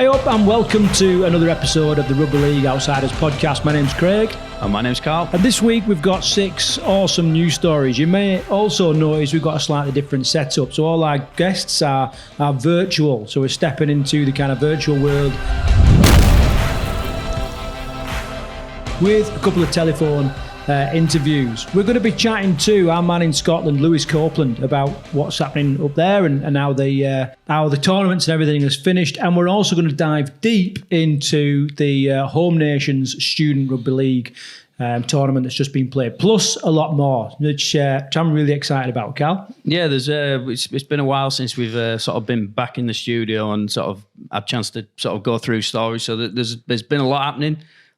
Hey up and welcome to another episode of the Rugby League Outsiders podcast. My name's Craig. And my name's Karl. And this week we've got 6 awesome news stories. You may also notice we've got a slightly different setup. So all our guests are virtual. So we're stepping into the kind of virtual world with a couple of telephone interviews. We're going to be chatting to our man in Scotland, Copeland, about what's happening up there and how the tournaments and everything has finished. And we're also going to dive deep into the home nation's Student Rugby League tournament that's just been played, plus a lot more, which I'm really excited about. Karl? Yeah, it's been a while since we've sort of been back in the studio and sort of had a chance to sort of go through stories. So there's been a lot happening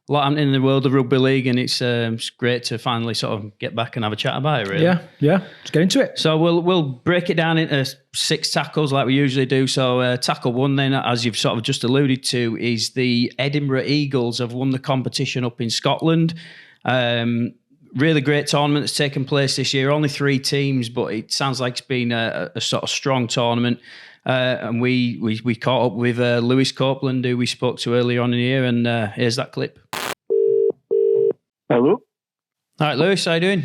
in the world of rugby league, and it's great to finally sort of get back and have a chat about it, really. Yeah. Let's get into it. So we'll break it down into 6 tackles like we usually do. So tackle 1 then, as you've sort of just alluded to, is the Edinburgh Eagles have won the competition up in Scotland. Really great tournament that's taken place this year. Only 3 teams, but it sounds like it's been a sort of strong tournament. And we caught up with Lewis Copeland, who we spoke to earlier on in the year, and here's that clip. Hello. All right, Lewis, how you doing?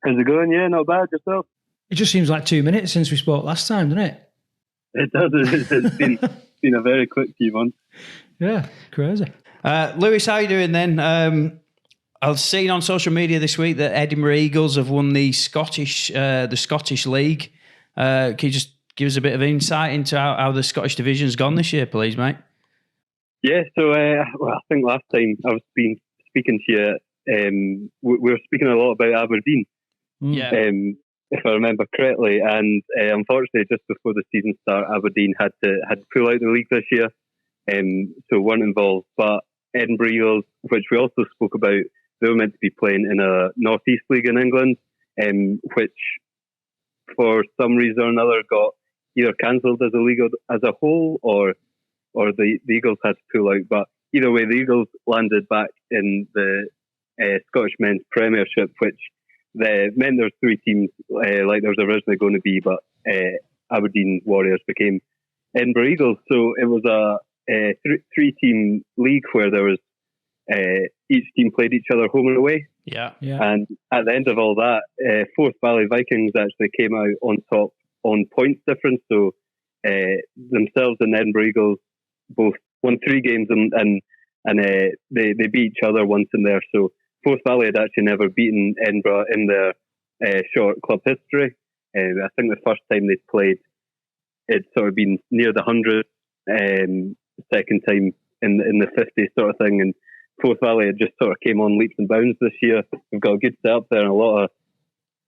How's it going? Yeah, not bad. Yourself? It just seems like 2 minutes since we spoke last time, doesn't it? It does. It's been a very quick few months. Yeah, crazy. Lewis, how you doing then? I've seen on social media this week that Edinburgh Eagles have won the Scottish League. Can you just give us a bit of insight into how the Scottish division's gone this year, please, mate? Yeah, so I think last time I was speaking to you, we were speaking a lot about Aberdeen, if I remember correctly, and unfortunately, just before the season start, Aberdeen had to pull out the league this year, so weren't involved. But Edinburgh Eagles, which we also spoke about, they were meant to be playing in a North East League in England, which for some reason or another got either cancelled as a league as a whole, or the Eagles had to pull out. But either way, the Eagles landed back in the Scottish Men's Premiership, which meant there was 3 teams like there was originally going to be, but Aberdeen Warriors became Edinburgh Eagles. So it was a 3-team league where there was each team played each other home and away. Yeah. And at the end of all that, Forth Valley Vikings actually came out on top on points difference. So themselves and Edinburgh Eagles both won 3 games, and they beat each other once in there. So Forth Valley had actually never beaten Edinburgh in their short club history. I think the first time they played, it'd sort of been near the 100. Second time in the 50 sort of thing, and Forth Valley had just sort of came on leaps and bounds this year. We've got a good setup there and a lot of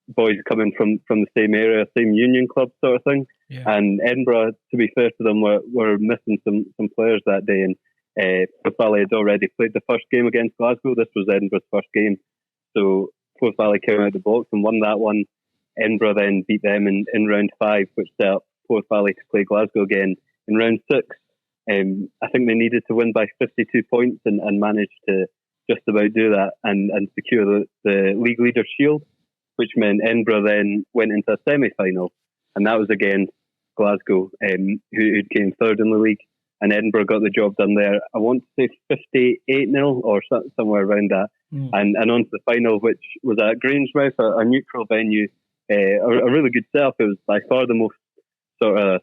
boys coming from the same area, same union club sort of thing. Yeah. And Edinburgh, to be fair to them, were missing some players that day, and Forth Valley had already played the first game against Glasgow. This was Edinburgh's first game, so Forth Valley came out of the box and won that one. Edinburgh then beat them in round 5, which set up Forth Valley to play Glasgow again in round 6. I think they needed to win by 52 points and managed to just about do that and secure the league leader shield, which meant Edinburgh then went into a semi-final, and that was against Glasgow, who came third in the league, and Edinburgh got the job done there. I want to say 58-0 or somewhere around that, and on to the final, which was at Grangemouth, a neutral venue, a really good setup. It was by far the most sort of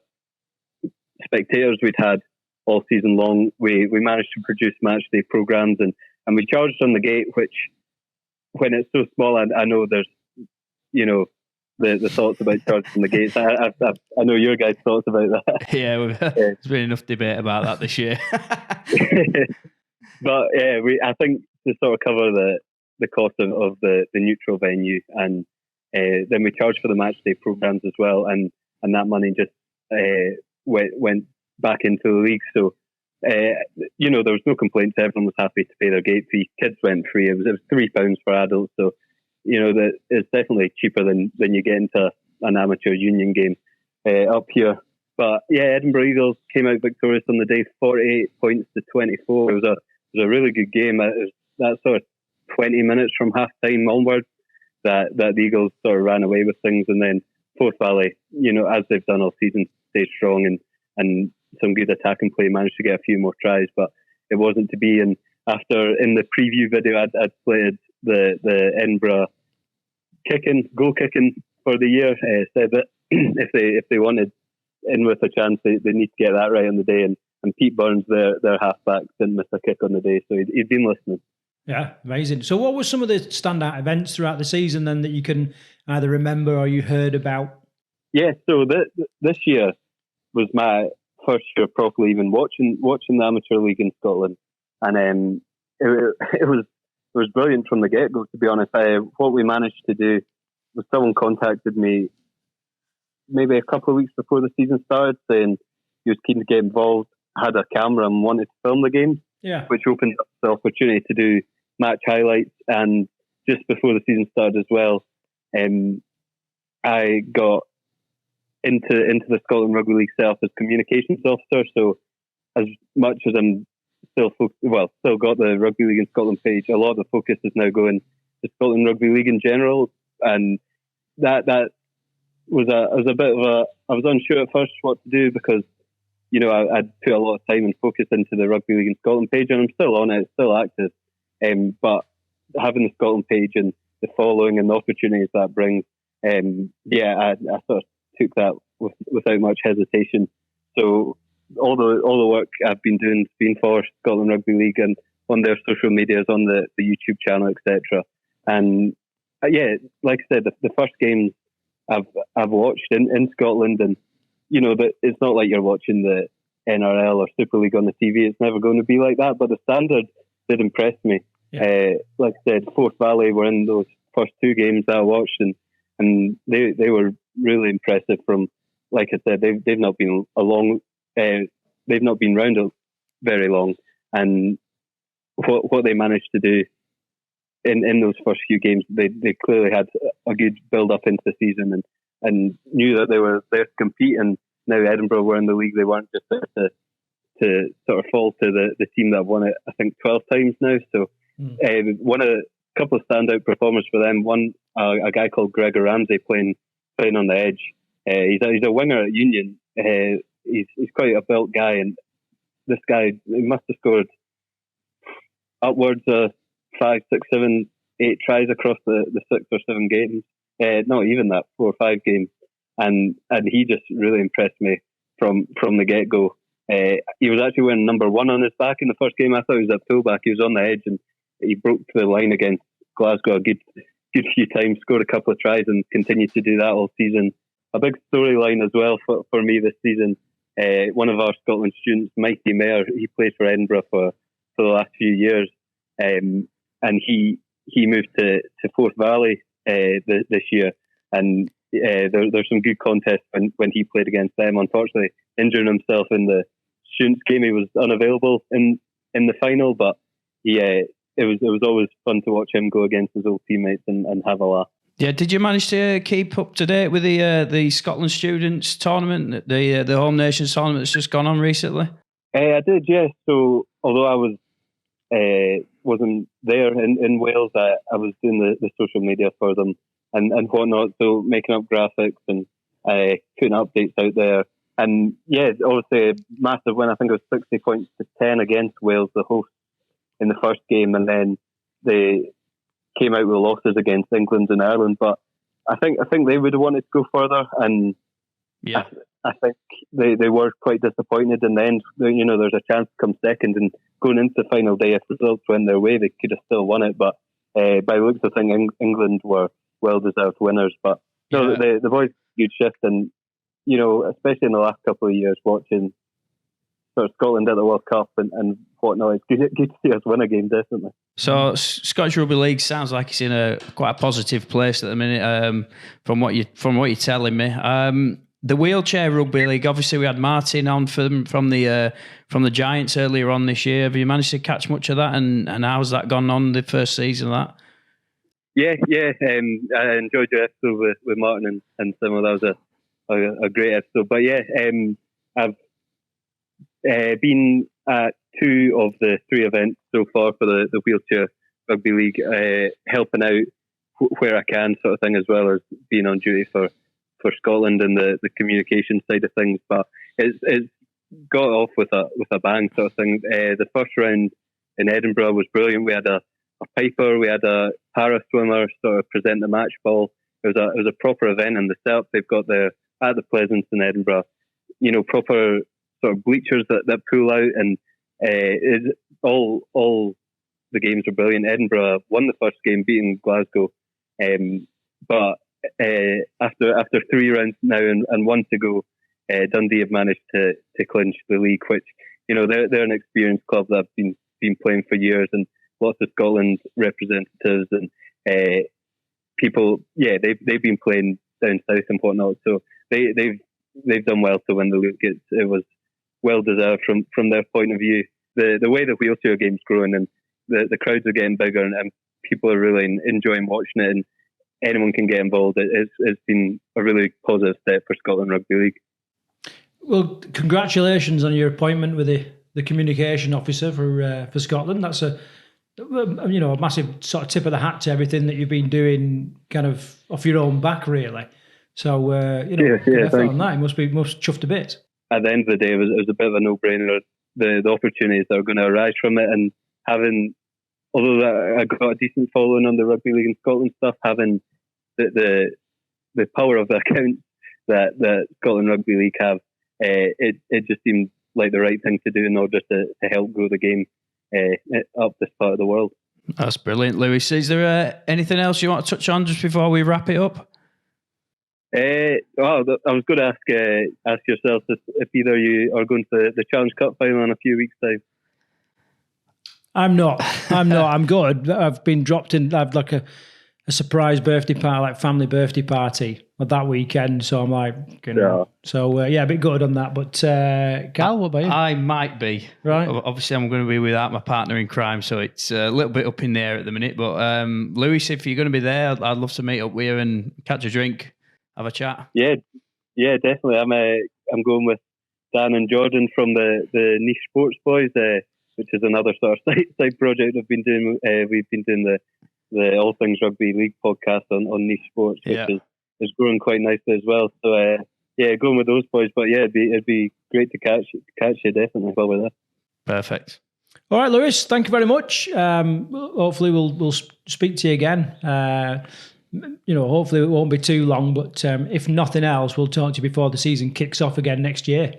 spectators we'd had all season long. We managed to produce match day programs, and we charged on the gate, which when it's so small, I know there's the thoughts about charging on the gates. I know your guys' thoughts about that. Yeah, there's been enough debate about that this year. But yeah, I think to sort of cover the cost of the neutral venue, and then we charged for the match day programs as well, and that money just went back into the league. So there was no complaints. Everyone was happy to pay their gate fee. Kids went free. It was £3 for adults. So that it's definitely cheaper than you get into an amateur union game up here. But yeah, Edinburgh Eagles came out victorious on the day, 48 points to 24. It was a really good game. It was that sort of 20 minutes from half time onwards that the Eagles sort of ran away with things, and then Forth Valley, as they've done all season, stayed strong and some good attacking play, managed to get a few more tries, but it wasn't to be. And after, in the preview video, I'd played the Edinburgh goal kicking for the year, said that if they wanted in with a chance, they need to get that right on the day. And Pete Burns, their halfback, didn't miss a kick on the day, so he'd been listening. Yeah, amazing. So what were some of the standout events throughout the season then that you can either remember or you heard about? Yeah, so this year was my first year properly even watching the amateur league in Scotland, and it was brilliant from the get-go, to be honest. What we managed to do was someone contacted me maybe a couple of weeks before the season started saying he was keen to get involved, had a camera and wanted to film the games, which opened up the opportunity to do match highlights. And just before the season started as well, I got into the Scotland Rugby League self as communications officer. So as much as I'm still got the Rugby League in Scotland page, a lot of the focus is now going to Scotland Rugby League in general, and that was a bit of I was unsure at first what to do, because I'd put a lot of time and focus into the Rugby League in Scotland page, and I'm still on it, it's still active, but having the Scotland page and the following and the opportunities that brings, I sort of took that without much hesitation. So all the work I've been doing has been for Scotland Rugby League and on their social medias, on the YouTube channel, etc. And like I said, the first games I've watched in Scotland, and that it's not like you're watching the NRL or Super League on the TV. It's never going to be like that, but the standard did impress me. Like I said, Forth Valley were in those first two games that I watched, and they were really impressive. From, like I said, they've not been they've not been round very long, and what they managed to do in those first few games, they clearly had a good build up into the season, and knew that they were there to compete. And now Edinburgh were in the league; they weren't just there to sort of fall to the team that have won it, I think, 12 times now. So a couple of standout performers for them. One, a guy called Gregor Ramsey playing on the edge. He's a winger at Union. He's quite a built guy, and this guy, he must have scored upwards of 5, 6, 7, 8 tries across the 6 or 7 games. Not even that, 4 or 5 games, and he just really impressed me from the get go. He was actually wearing number 1 on his back in the first game. I thought he was at fullback. He was on the edge, and he broke the line against Glasgow a good few times, scored a couple of tries, and continued to do that all season. A big storyline as well for me this season. One of our Scotland students, Mikey Mayer, he played for Edinburgh for the last few years, and he moved to Forth Valley this year, and there's some good contests when he played against them. Unfortunately, injuring himself in the students game, he was unavailable in the final, but it was always fun to watch him go against his old teammates and have a laugh. Yeah, did you manage to keep up to date with the Scotland Students tournament, the Home Nations tournament that's just gone on recently? I did, yes. So although I wasn't there in Wales, I was doing the social media for them and whatnot, so making up graphics and putting updates out there. And yeah, obviously a massive win. I think it was 60 points to 10 against Wales, the host, in the first game, and then they came out with losses against England and Ireland. But I think they would have wanted to go further, and I think they were quite disappointed in the end. There's a chance to come second, and going into the final day, if results went their way, they could have still won it. But by the looks of things, England were well-deserved winners. But no, the boys did a good shift, and especially in the last couple of years, watching sort of Scotland at the World Cup and whatnot, it's good to see us win a game, definitely. So Scottish Rugby League sounds like it's in quite a positive place at the minute, from what you're telling me. The wheelchair rugby league, obviously we had Martin on from the Giants earlier on this year. Have you managed to catch much of that, and how's that gone on the first season of that? Yeah. I enjoyed your episode with Martin and Simon. That was a great episode. But yeah, I've been at 2 of the 3 events so far for the wheelchair rugby league, helping out where I can, sort of thing, as well as being on duty for Scotland and the communication side of things. But it's got off with a bang, sort of thing. The first round in Edinburgh was brilliant. We had a piper, we had a para swimmer sort of present the match ball. It was a proper event, and the setup they've got there at the Pleasance in Edinburgh, proper sort of bleachers that pull out, and all the games were brilliant. Edinburgh won the first game, beating Glasgow, but after 3 rounds now and 1 to go, Dundee have managed to clinch the league, which they're an experienced club that have been playing for years, and lots of Scotland representatives and people. Yeah, they've been playing down south and whatnot, so they've done well to win the league. It was well deserved from their point of view. The way the wheelchair game's growing, and the crowds are getting bigger, and people are really enjoying watching it, and anyone can get involved. It's been a really positive step for Scotland Rugby League. Well, congratulations on your appointment with the communication officer for Scotland. That's a massive sort of tip of the hat to everything that you've been doing, kind of off your own back, really. So effort on that. You must chuffed a bit. At the end of the day, it was a bit of a no-brainer. The opportunities that are going to arise from it, and although I got a decent following on the rugby league in Scotland stuff, having the power of the account that Scotland Rugby League have, it just seemed like the right thing to do in order to help grow the game up this part of the world. That's brilliant, Lewis. Is there anything else you want to touch on just before we wrap it up? I was going to ask yourself if either of you are going to the Challenge Cup final in a few weeks' time. I'm not. I'm good. I've been dropped in. I've like a surprise birthday party, like family birthday party that weekend. So I'm like, So a bit good on that. But Karl, what about you? I might be. Right. Obviously, I'm going to be without my partner in crime, so it's a little bit up in the air at the minute. But Lewis, if you're going to be there, I'd love to meet up with you and catch a drink, have a chat. Yeah, definitely. I'm going with Dan and Jordan from the Niche Sports Boys, which is another sort of side project I've been doing. We've been doing the All Things Rugby League podcast on Niche Sports, which is growing quite nicely as well. So going with those boys. But yeah, it'd be great to catch you definitely while we're there. Perfect. All right, Lewis. Thank you very much. Hopefully we'll speak to you again. Hopefully it won't be too long. But if nothing else, we'll talk to you before the season kicks off again next year.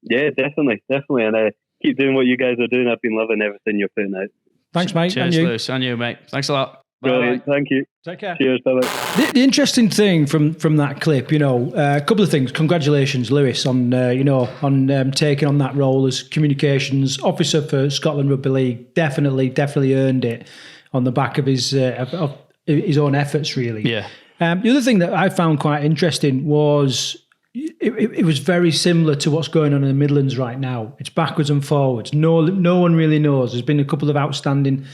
Yeah, definitely, and keep doing what you guys are doing. I've been loving everything you're putting out. Thanks, mate. Cheers, Lewis. And you, mate. Thanks a lot. Brilliant. Thank you. Take care. Cheers. Bye-bye. The interesting thing from that clip, a couple of things. Congratulations, Lewis, on taking on that role as communications officer for Scotland Rugby League. Definitely earned it on the back of his own efforts, really. Yeah. The other thing that I found quite interesting was it was very similar to what's going on in the Midlands right now. It's backwards and forwards. No one really knows. There's been a couple of outstanding,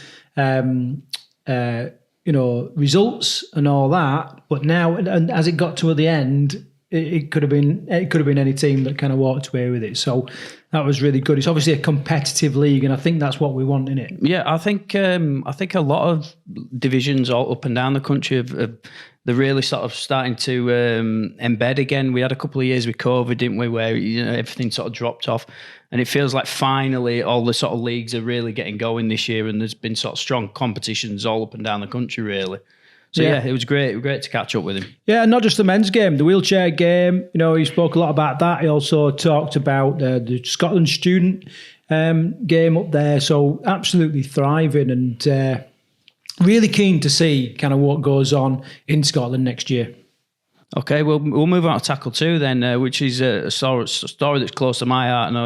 results and all that. But now, and as it got to the end, it could have been any team that kind of walked away with it. So that was really good. It's obviously a competitive league, and I think that's what we want in it. Yeah, I think a lot of divisions all up and down the country they're really sort of starting to embed again. We had a couple of years with COVID, didn't we, where everything sort of dropped off, and it feels like finally all the sort of leagues are really getting going this year, and there's been sort of strong competitions all up and down the country, really. So yeah, it was great. Great to catch up with him. Yeah, and not just the men's game, the wheelchair game. He spoke a lot about that. He also talked about the Scotland student game up there. So absolutely thriving, and really keen to see kind of what goes on in Scotland next year. Okay, we'll move on to tackle 2 then, which is a story that's close to my heart. I know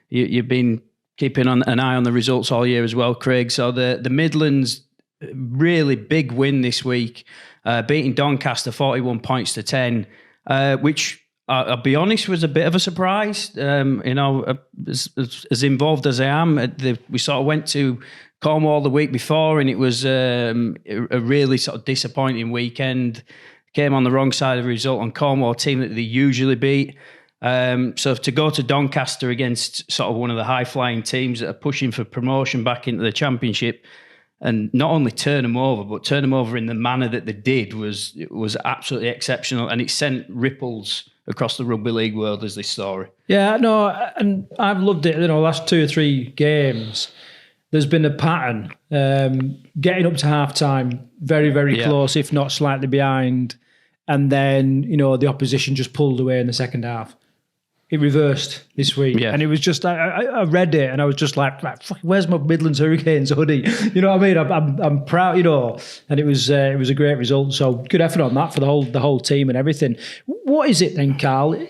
you've been keeping an eye on the results all year as well, Craig. So the Midlands, really big win this week, beating Doncaster 41 points to 10, which I'll be honest was a bit of a surprise. As involved as I am, we sort of went to Cornwall the week before, and it was a really sort of disappointing weekend. Came on the wrong side of the result on Cornwall, a team that they usually beat. So to go to Doncaster against sort of one of the high-flying teams that are pushing for promotion back into the Championship, and not only turn them over, but turn them over in the manner that they did was absolutely exceptional, and it sent ripples across the rugby league world as this story. Yeah, no, and I've loved it. Last 2 or 3 games, there's been a pattern. Getting up to half-time, very, very close, if not slightly behind, and then, the opposition just pulled away in the second half. It reversed this week, and it was just I read it and I was just like where's my Midlands Hurricanes hoodie? You know what I mean? I'm proud, and it was a great result. So good effort on that for the whole team and everything. What is it then, Karl?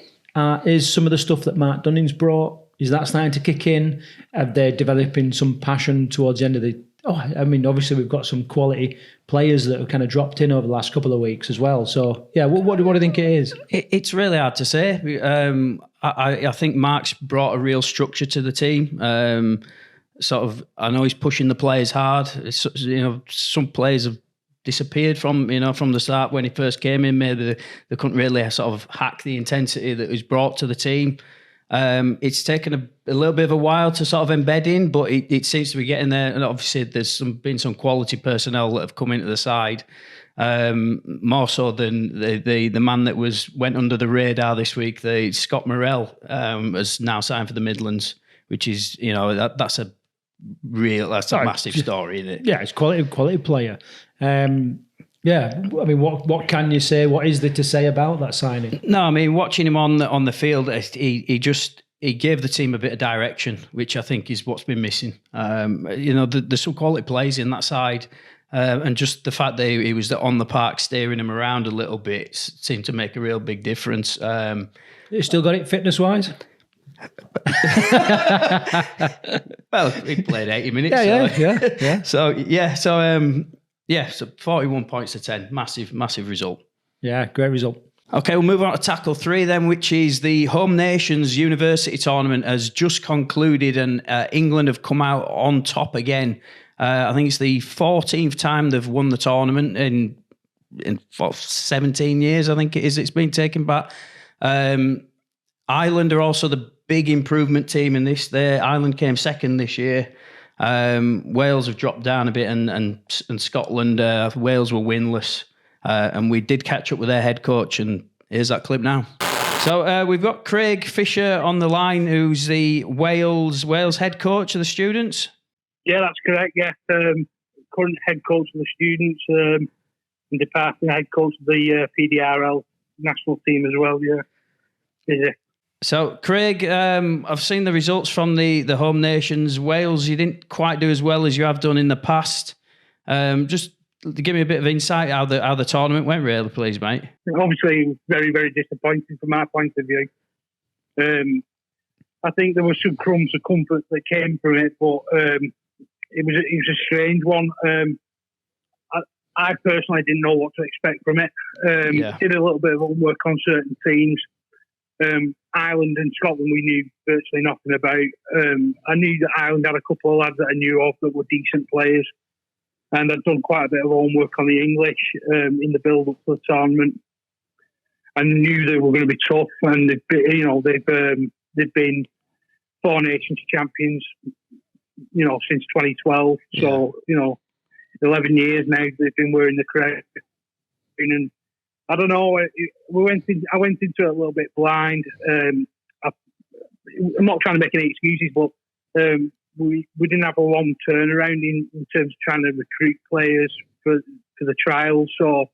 Is some of the stuff that Mark Dunning's brought, is that starting to kick in? Are they developing some passion towards the end of the? Obviously we've got some quality players that have kind of dropped in over the last couple of weeks as well. So yeah, what do you think it is? It's really hard to say. I think Mark's brought a real structure to the team. I know he's pushing the players hard. Some players have disappeared from the start when he first came in. Maybe they couldn't really sort of hack the intensity that was brought to the team. It's taken a little bit of a while to sort of embed in, but it seems to be getting there. And obviously, there's been some quality personnel that have come into the side, more so than the man that went under the radar this week. The Scott Morrell has now signed for the Midlands, which is that's a massive story, isn't it? Yeah, it's quality player. What can you say? What is there to say about that signing? No, watching him on the field, he gave the team a bit of direction, which I think is what's been missing. There's some quality plays in that side, and just the fact that he was on the park steering him around a little bit seemed to make a real big difference. You still got it fitness-wise? Well, he played 80 minutes. Yeah. So 41 points to 10. Massive result. Yeah, great result. Okay, we'll move on to tackle 3 then, which is the Home Nations University Tournament has just concluded, and England have come out on top again. I think it's the 14th time they've won the tournament in 17 years, I think it is. It's been taken back. Ireland are also the big improvement team in this. Ireland came second this year. Wales have dropped down a bit, and Scotland, Wales were winless. And we did catch up with their head coach, and here's that clip now. So we've got Craig Fisher on the line, who's the Wales head coach of the students. Yeah, that's correct. Yeah, current head coach of the students, and departing head coach of the PDRL national team as well. Yeah. So, Craig, I've seen the results from the Home Nations. Wales, you didn't quite do as well as you have done in the past. Just give me a bit of insight how the tournament went, really, please, mate. Obviously, very, very disappointing from our point of view. I think there were some crumbs of comfort that came from it, but it was a strange one. I personally didn't know what to expect from it. Did a little bit of homework on certain teams. Ireland and Scotland we knew virtually nothing about. I knew that Ireland had a couple of lads that I knew of that were decent players, and I'd done quite a bit of homework on the English in the build-up to the tournament. I knew they were going to be tough, and they've been Four Nations champions, since 2012. Yeah. So 11 years now they've been wearing the crown, and I don't know. I went into it a little bit blind. I'm not trying to make any excuses, but we didn't have a long turnaround in terms of trying to recruit players for the trials. So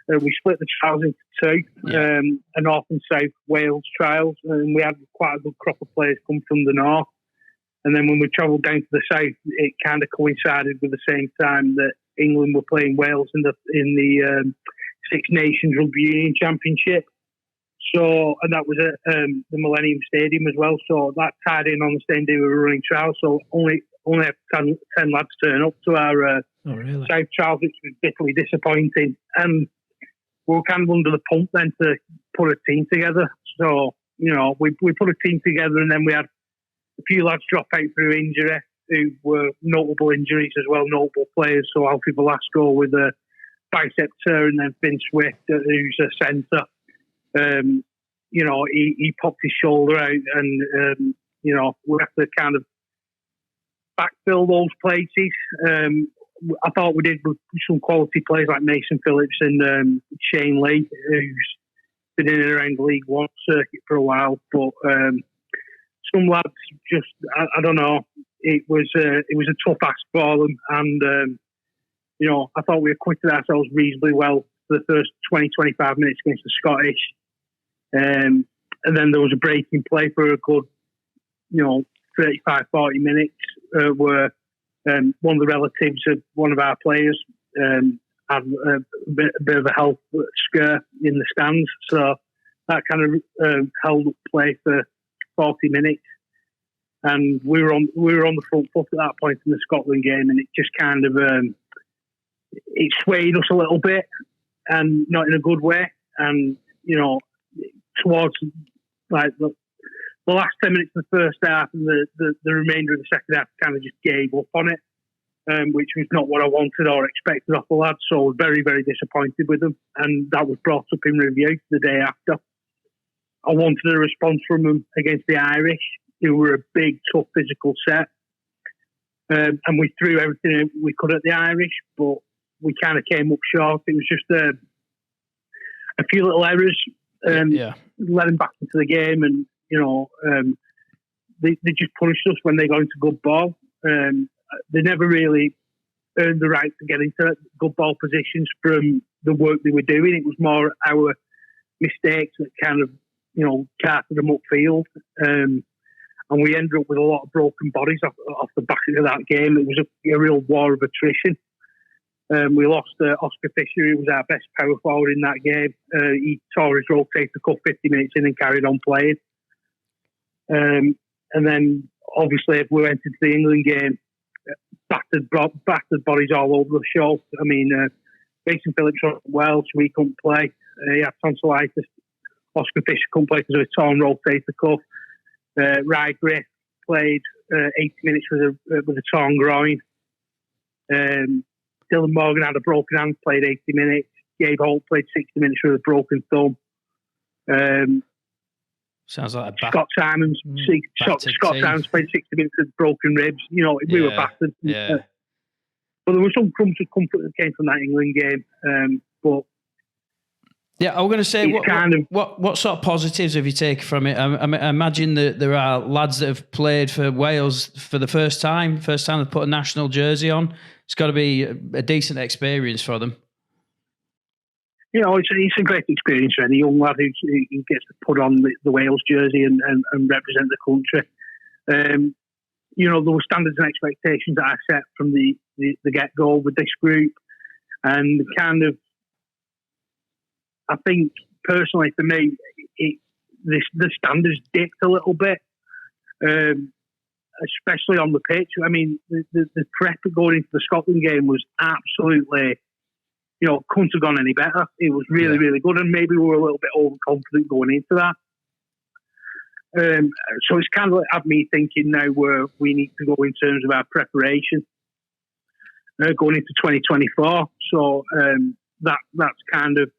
we split the trials into two, a North and South Wales trials, and we had quite a good crop of players come from the north. And then when we travelled down to the south, it kind of coincided with the same time that England were playing Wales in the Six Nations Rugby Union Championship. So, and that was at the Millennium Stadium as well. So that tied in on the same day we were running trials. So only had 10 lads turn up to our South trials, which was bitterly disappointing. And we were kind of under the pump then to put a team together. So, we put a team together, and then we had a few lads drop out through injury who were notable injuries as well, notable players. So Alfie Velasco with a bicep tear, and then Finn Swift, who's a centre. He popped his shoulder out, and we have to kind of backfill those places. I thought we did with some quality players like Mason Phillips and Shane Lee, who's been in and around the League One circuit for a while. But some lads just, I don't know. It was a tough ask for them, and I thought we acquitted ourselves reasonably well for the first 20-25 minutes against the Scottish. And then there was a break in play for a good, 35-40 minutes where one of the relatives of one of our players had a bit of a health scare in the stands. So that kind of held up play for 40 minutes. And we were on the front foot at that point in the Scotland game, and it just kind of it swayed us a little bit, and not in a good way. And towards like the last 10 minutes of the first half and the remainder of the second half, kind of just gave up on it, which was not what I wanted or expected off the lads. So I was very, very disappointed with them, and that was brought up in review the day after. I wanted a response from them against the Irish, who were a big, tough, physical set. And we threw everything we could at the Irish, but we kind of came up short. It was just a few little errors led them back into the game, and they just punished us when they got into good ball. They never really earned the right to get into good ball positions from the work they were doing. It was more our mistakes that kind of carted them upfield. And we ended up with a lot of broken bodies off the back of that game. It was a real war of attrition. We lost Oscar Fisher, who was our best power forward in that game. He tore his rotator cuff 50 minutes in and carried on playing. And then, obviously, if we went into the England game, battered bodies all over the show. I mean, Mason Phillips was well, so he couldn't play. He had tonsillitis. Oscar Fisher couldn't play because of a torn rotator cuff. Rye Griff played 80 minutes with a torn groin. Dylan Morgan had a broken hand, played 80 minutes. Gabe Holt played 60 minutes with a broken thumb. Sounds like a Scott Simons Simons played 60 minutes with broken ribs. We were battered. Yeah. But there were some crumbs of comfort that came from that England game. But yeah, I was going to say, what sort of positives have you taken from it? I imagine that there are lads that have played for Wales for the first time they've put a national jersey on. It's got to be a decent experience for them. It's a great experience for any young lad who gets to put on the Wales jersey and represent the country. There were standards and expectations that I set from the get-go with this group, and kind of, I think personally for me, the standards dipped a little bit, especially on the pitch. I mean, the prep going into the Scotland game was absolutely, couldn't have gone any better. It was really, really good, and maybe we were a little bit overconfident going into that. So it's kind of like had me thinking now where we need to go in terms of our preparation going into 2024. So that's kind of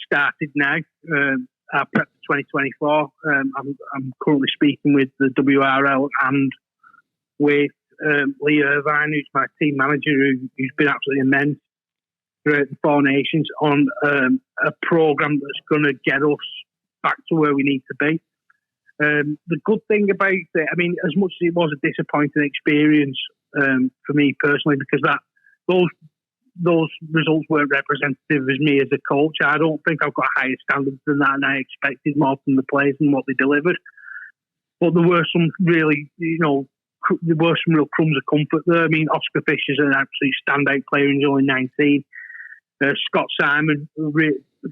started now. Our prep for 2024. I'm currently speaking with the WRL and with Lee Irvine, who's my team manager, who's been absolutely immense throughout the Four Nations, on a programme that's going to get us back to where we need to be. The good thing about it, I mean, as much as it was a disappointing experience for me personally, because those results weren't representative as me as a coach. I don't think I've got higher standards than that, and I expected more from the players than what they delivered. But there were some really, there were some real crumbs of comfort there. I mean, Oscar Fisher's an absolute standout player, and he's only 19. Scott Simon,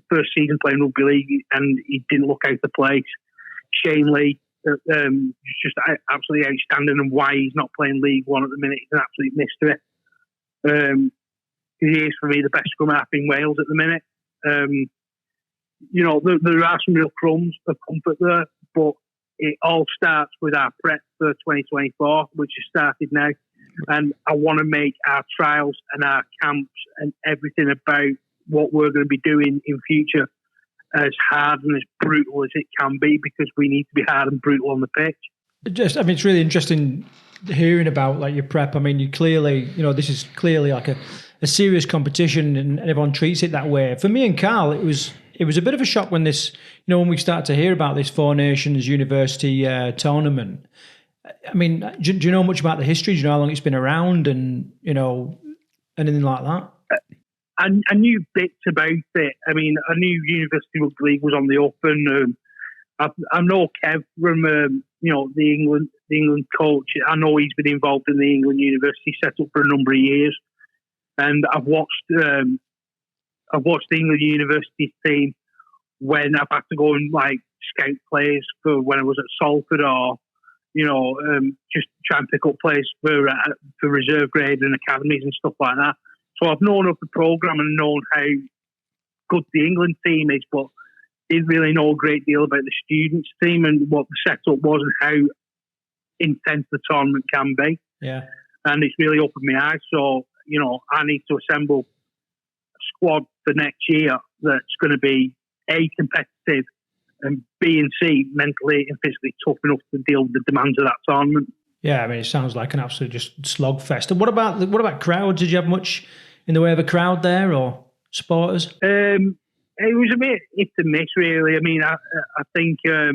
first season playing rugby league, and he didn't look out of place. Shane Lee, just absolutely outstanding, and why he's not playing League One at the minute is an absolute mystery. He is, for me, the best scrum half in Wales at the minute. There are some real crumbs of comfort there, but it all starts with our prep for 2024, which has started now. And I want to make our trials and our camps and everything about what we're going to be doing in future as hard and as brutal as it can be, because we need to be hard and brutal on the pitch. It's really interesting hearing about like your prep. I mean, you clearly, this is clearly like a serious competition, and everyone treats it that way. For me and Karl, it was a bit of a shock when when we started to hear about this Four Nations University tournament. I mean, do you know much about the history? Do you know how long it's been around, and anything like that? I knew bits about it. I mean, I knew University Rugby League was on the up, and I know Kev from the England coach. I know he's been involved in the England University setup for a number of years, and I've watched the England University team when I've had to go and like scout players for when I was at Salford, or just try and pick up players for reserve grade and academies and stuff like that. So I've known of the programme and known how good the England team is, but didn't really know a great deal about the students team and what the setup was and how intense the tournament can be. Yeah. And it's really opened my eyes. So, I need to assemble a squad for next year that's going to be A, competitive, and B and C, mentally and physically tough enough to deal with the demands of that tournament. Yeah, I mean, it sounds like an absolute just slogfest. And what about crowds? Did you have much in the way of a crowd there or supporters? It was a bit hit and miss, really. I mean, I think we're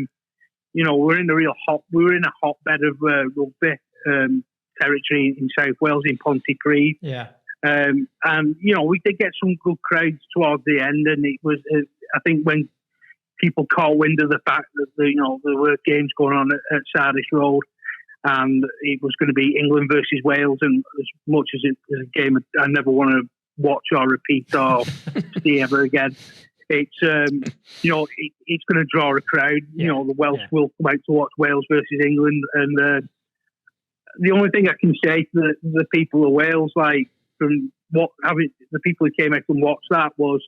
in a hotbed of rugby territory in South Wales in Pontypridd. Yeah. And we did get some good crowds towards the end, and it was I think when people caught wind of the fact that there were games going on at Sardis Road, and it was going to be England versus Wales, and as much as it was a game I never want to watch or repeat or see ever again, it's it's going to draw a crowd. Yeah. The Welsh will come out to watch Wales versus England, and the only thing I can say to the people of Wales, like from the people who came out and watched that, was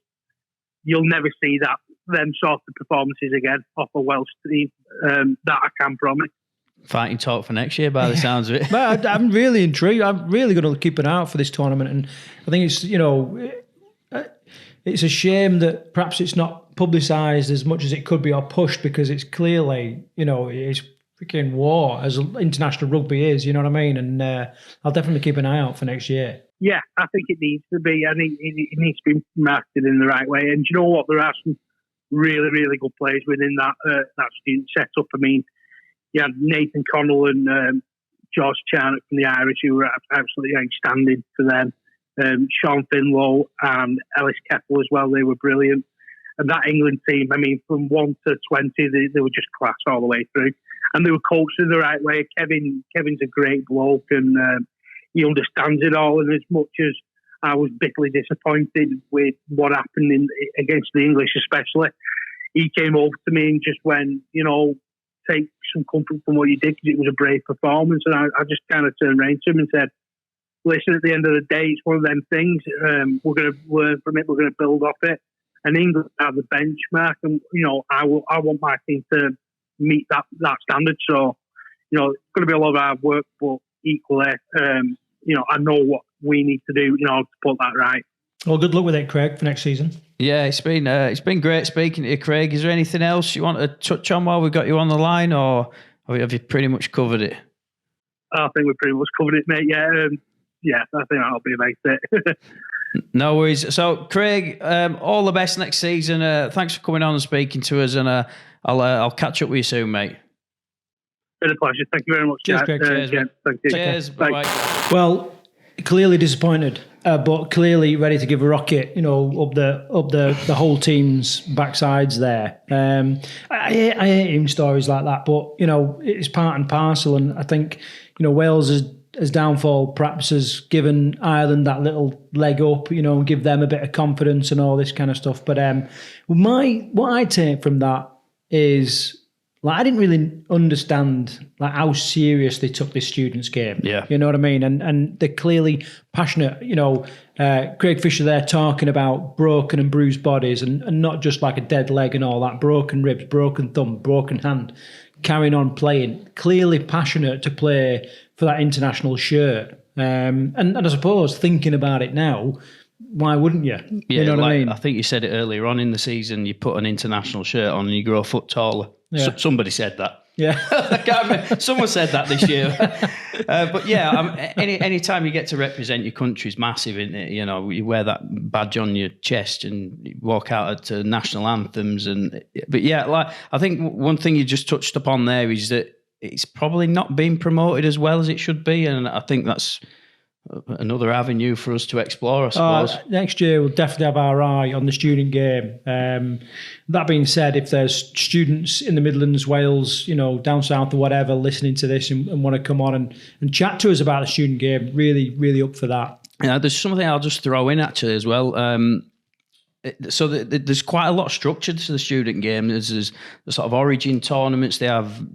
you'll never see them sort of performances again off a Welsh team. That I can promise. Fighting talk for next year by the sounds of it. But I'm really intrigued. I'm really going to keep an eye out for this tournament, and I think it's it's a shame that perhaps it's not publicised as much as it could be or pushed, because it's clearly it's freaking war as international rugby is. You know what I mean? And I'll definitely keep an eye out for next year. Yeah, I think it needs to be. I think it needs to be marketed in the right way. And you know what? There are some really, really good players within that student setup. I mean, you had Nathan Connell and George Charnock from the Irish, who were absolutely outstanding for them. Sean Finlow and Ellis Keppel as well. They were brilliant. And that England team, I mean, from 1 to 20, they were just class all the way through. And they were coached in the right way. Kevin's a great bloke, and he understands it all. And as much as I was bitterly disappointed with what happened against the English especially, he came over to me and just went, take some comfort from what you did, because it was a brave performance. And I just kind of turned around to him and said, listen, at the end of the day, it's one of them things. We're going to learn from it. We're going to build off it. And England are the benchmark. And, I want my team to meet that standard. So, it's going to be a lot of hard work, but equally, I know what we need to do in order to put that right. Well, good luck with it, Craig, for next season. Yeah, it's been great speaking to you, Craig. Is there anything else you want to touch on while we've got you on the line, or have you pretty much covered it? I think we've pretty much covered it, mate. Yeah, I think that'll be about it. No worries. So, Craig, all the best next season. Thanks for coming on and speaking to us, and I'll catch up with you soon, mate. Been a pleasure. Thank you very much. Cheers, Craig. Cheers, thank you. Cheers. Bye. Well, clearly disappointed, but clearly ready to give a rocket, up the whole team's backsides there. I hate hearing stories like that, but it's part and parcel. And I think Wales as downfall perhaps has given Ireland that little leg up, and give them a bit of confidence and all this kind of stuff. But what I take from that is, I didn't really understand how serious they took this students' game. Yeah. You know what I mean? And they're clearly passionate. Craig Fisher there talking about broken and bruised bodies and not just like a dead leg and all that, broken ribs, broken thumb, broken hand, carrying on playing, clearly passionate to play for that international shirt. And I suppose thinking about it now, why wouldn't you? Yeah, you know what I mean? I think you said it earlier on in the season, you put an international shirt on and you grow a foot taller. Yeah. Somebody said that. Yeah. I can't remember. Someone said that this year. But yeah, any time you get to represent your country is massive, isn't it? You know, you wear that badge on your chest and you walk out to national anthems. But yeah, like I think one thing you just touched upon there is that it's probably not being promoted as well as it should be. And I think that's another avenue for us to explore, I suppose. Next year, we'll definitely have our eye on the student game. That being said, if there's students in the Midlands, Wales, you know, down south or whatever, listening to this and want to come on and chat to us about the student game, really, really up for that. Yeah, there's something I'll just throw in actually as well. So there's quite a lot of structure to the student game. There's the sort of origin tournaments. They have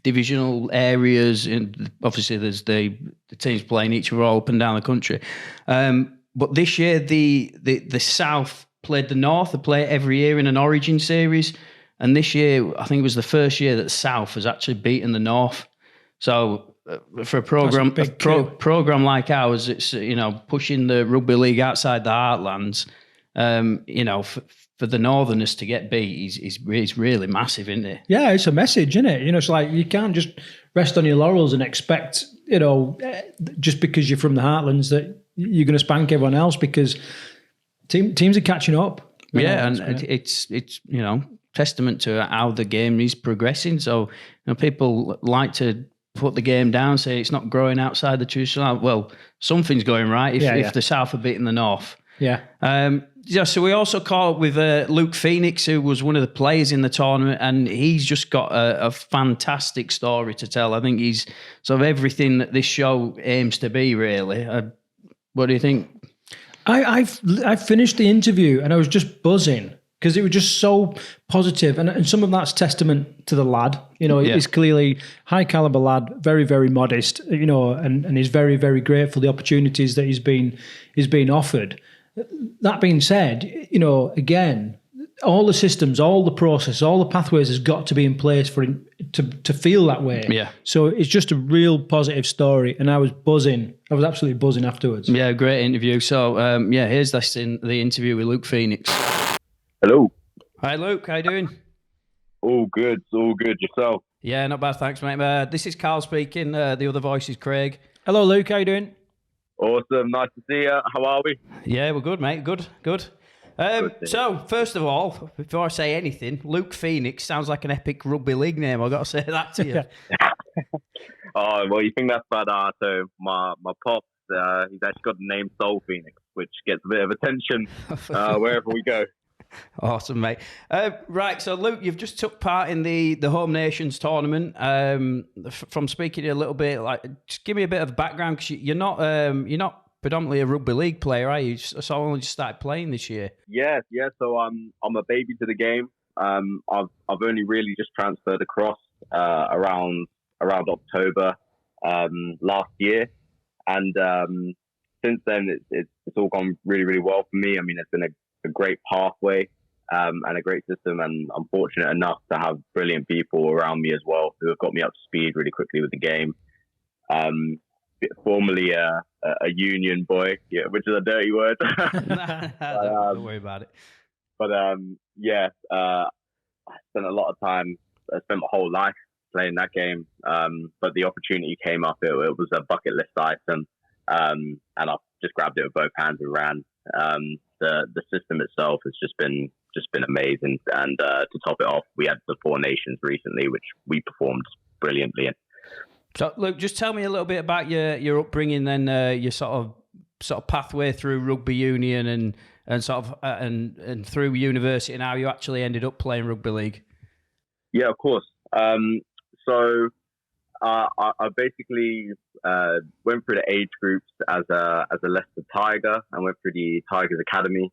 divisional areas, and obviously there's the teams playing each other all up and down the country. But this year the South played the North. They play it every year in an origin series, and this year I think it was the first year that the South has actually beaten the North. So for a program like ours, it's pushing the rugby league outside the heartlands. For the Northerners to get beat is really massive, isn't it? Yeah, it's a message, isn't it? It's like you can't just rest on your laurels and expect, just because you're from the heartlands that you're going to spank everyone else, because teams are catching up. It's testament to how the game is progressing. So people like to put the game down, say it's not growing outside the traditional. Well, something's going right if the South are beating the North. Yeah. So we also caught up with Luke Phoenix, who was one of the players in the tournament, and he's just got a fantastic story to tell. I think he's sort of everything that this show aims to be, really. What do you think? I finished the interview and I was just buzzing because it was just so positive, and some of that's testament to the lad. He's clearly high caliber lad, very, very modest, and he's very, very grateful for the opportunities that he's been offered. That being said, again, all the systems, all the process, all the pathways has got to be in place for him to feel that way. Yeah. So it's just a real positive story, and I was buzzing. I was absolutely buzzing afterwards. Yeah, great interview. So, here's the interview with Luke Phoenix. Hello. Hi, Luke. How you doing? All good. Yourself? Yeah, not bad, thanks, mate. This is Karl speaking. The other voice is Craig. Hello, Luke. How you doing? Awesome. Nice to see you. How are we? Yeah, we're good, mate. Good. So, first of all, before I say anything, Luke Phoenix sounds like an epic rugby league name. I've got to say that to you. Oh, well, you think that's bad. So my pops, he's actually got the name Soul Phoenix, which gets a bit of attention wherever we go. Awesome, mate. Right, so Luke, you've just took part in the Home Nations tournament. From speaking to you a little bit, just give me a bit of background, because you're not predominantly a rugby league player, are you? So I only just started playing this year. Yeah. So I'm a baby to the game. I've only really just transferred across around October last year, and since then it's all gone really, really well for me. I mean, it's been a great pathway and a great system, and I'm fortunate enough to have brilliant people around me as well who have got me up to speed really quickly with the game. Formerly a union boy, which is a dirty word. Don't worry about it. But I spent a lot of time. I spent my whole life playing that game. But the opportunity came up. It was a bucket list item, and I just grabbed it with both hands and ran. The system itself has just been amazing, and to top it off, we had the Four Nations recently, which we performed brilliantly in. So, Luke, just tell me a little bit about your upbringing, then your sort of pathway through rugby union and sort of and through university, and how you actually ended up playing rugby league. Yeah, of course. So I basically went through the age groups as a Leicester Tiger, and went through the Tigers Academy.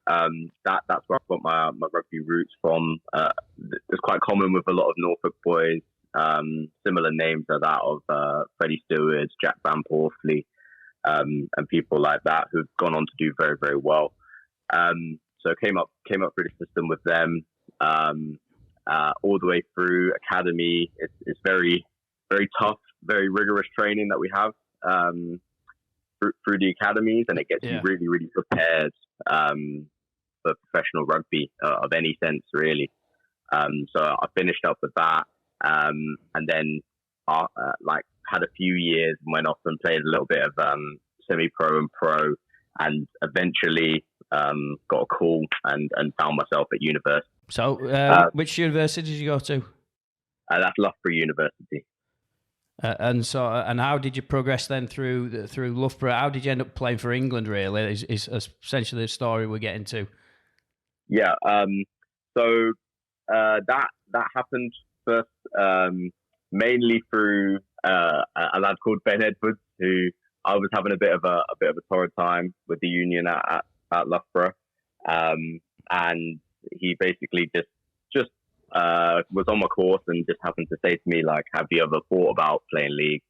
That's where I got my rugby roots from. It's quite common with a lot of Norfolk boys. Similar names are that of Freddie Stewart, Jack Van Porthley, and people like that who've gone on to do very, very well. So came up through the system with them all the way through academy. It's very, very tough, very rigorous training that we have through the academies, and it gets you really, really prepared for professional rugby of any sense, really. So I finished up with that. and then like had a few years, went off and played a little bit of semi-pro and pro, and eventually got a call and found myself at university. So, which university did you go to? That's Loughborough University. And how did you progress then through Loughborough? How did you end up playing for England? Really, is essentially the story we're getting to. Yeah. So that happened first, mainly through a lad called Ben Edwards, who I was having a bit of a torrid time with the union at Loughborough, and he basically just was on my course and just happened to say to me, like, have you ever thought about playing league?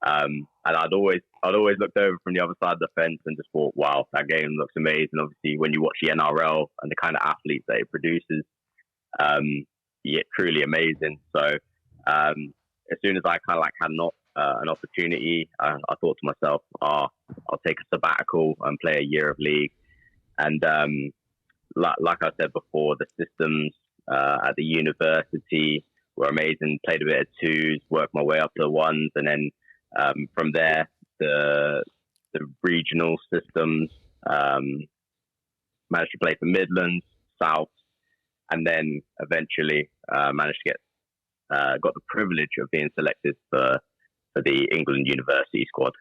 And I'd always looked over from the other side of the fence and just thought, wow, that game looks amazing. Obviously, when you watch the NRL and the kind of athletes that it produces, yeah, truly amazing. So as soon as I kind of like had an opportunity, I thought to myself, I'll take a sabbatical and play a year of league. And like I said before, the systems at the university were amazing. Played a bit of twos, worked my way up to ones, and then from there the regional systems. Managed to play for Midlands, South, and then eventually managed to got the privilege of being selected for the England University squad.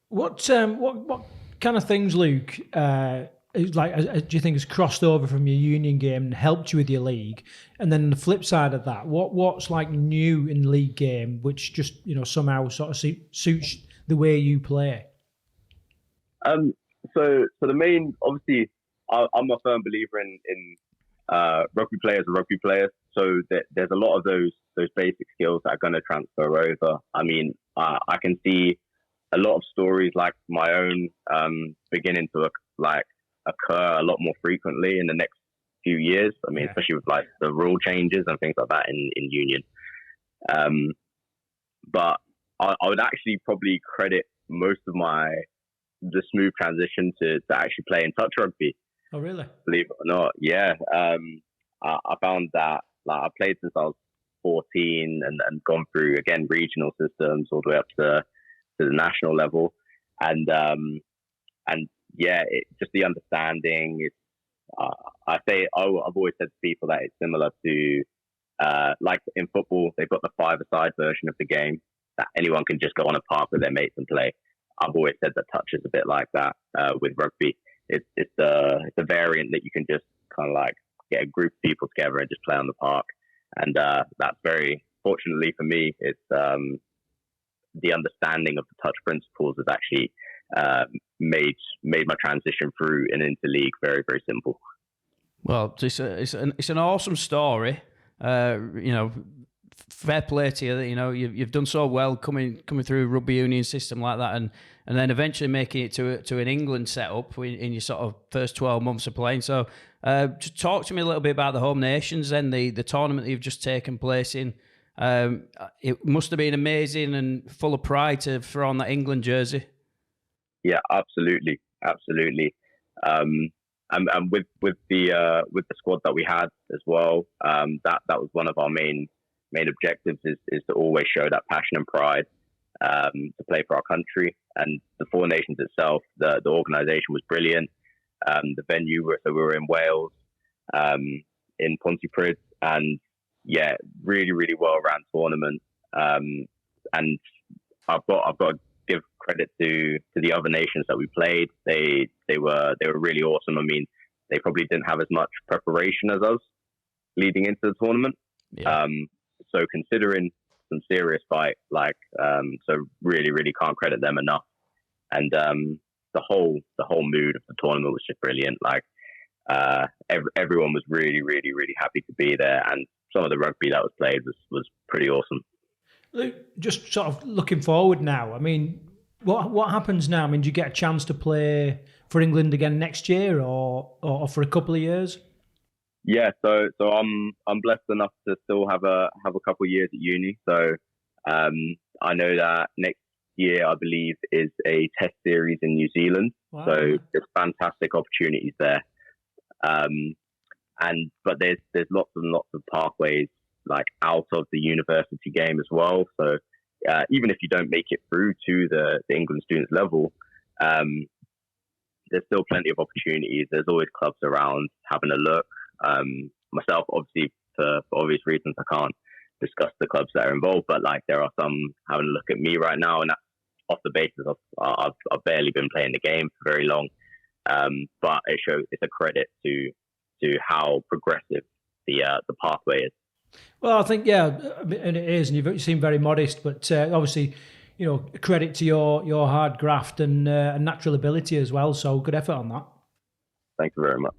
What kind of things, Luke, do you think has crossed over from your union game and helped you with your league? And then the flip side of that, what's like new in league game, which just somehow sort of suits the way you play? So the main, obviously, I'm a firm believer in rugby players are rugby players. So there's a lot of those basic skills that are going to transfer over. I mean, I can see a lot of stories like my own beginning to occur a lot more frequently in the next few years. I mean, especially with like the rule changes and things like that in union. But I would actually probably credit most of the smooth transition to actually playing touch rugby. Oh, really? Believe it or not, yeah. I found that I played since I was 14 and gone through again regional systems all the way up to the national level, and yeah, just the understanding. I've always said to people that it's similar to like in football, they've got the five-a-side version of the game that anyone can just go on a park with their mates and play. I've always said that touch is a bit like that with rugby. It's a variant that you can just kind of like get a group of people together and just play on the park. And that's very, fortunately for me, it's the understanding of the touch principles has actually made my transition through and into league very, very simple. Well, it's an awesome story. Fair play to you. You've done so well coming through rugby union system like that, and then eventually making it to an England setup in your sort of first 12 months of playing. So, just talk to me a little bit about the home nations and the tournament that you've just taken place in. It must have been amazing and full of pride to throw on that England jersey. Yeah, absolutely. And with the squad that we had as well, that was one of our main objectives is to always show that passion and pride to play for our country. And the Four Nations itself, the organisation was brilliant. The venue, we were in Wales, in Pontypridd, and yeah, really, really well run tournament. And I've got to give credit to the other nations that we played. They were really awesome. I mean, they probably didn't have as much preparation as us leading into the tournament. Yeah. So considering some serious fight, so really, really can't credit them enough. And the whole mood of the tournament was just brilliant. Everyone was really, really, really happy to be there, and some of the rugby that was played was pretty awesome. Luke, just sort of looking forward now. I mean, what happens now? I mean, do you get a chance to play for England again next year, or for a couple of years? Yeah, so I'm blessed enough to still have a couple of years at uni. So I know that next year, I believe, is a test series in New Zealand. Wow. So there's fantastic opportunities there. But there's lots and lots of pathways like out of the university game as well. So even if you don't make it through to the England students level, there's still plenty of opportunities. There's always clubs around having a look. Myself, obviously, for obvious reasons, I can't discuss the clubs that are involved, but like there are some having a look at me right now, and that's off the basis of I've barely been playing the game for very long. But it shows, it's a credit to how progressive the pathway is. Well, I think, yeah, and it is, and you seem very modest, but obviously, credit to your hard graft and natural ability as well. So good effort on that. Thank you very much.